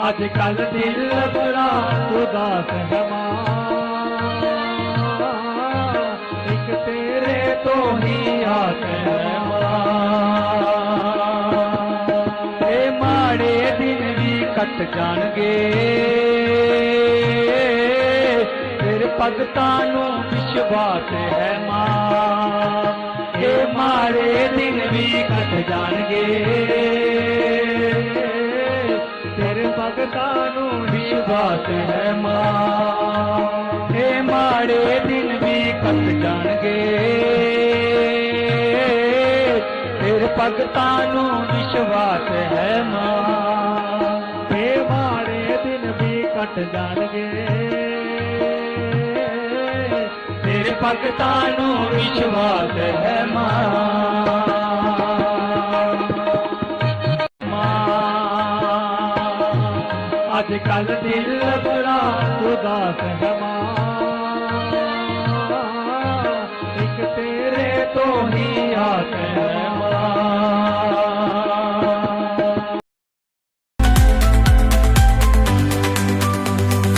अज कल दिल बड़ा उदास है मां, एक तेरे तो ही आस है मां। ए माड़े दिन भी कट जाणगे तेरे भगतां नूं विश्वास है मां। ए माड़े दिन भी कट जाणगे तेरे भगतां नूं विश्वास है मां। ए माड़े दिन भी कट जाणगे तेरे भगतां नूं विश्वास है मां। ए माड़े दिन भी कट जाणगे तेरे भगतां नूं विश्वास है मां। अज कल दिल बड़ा उदास है मां,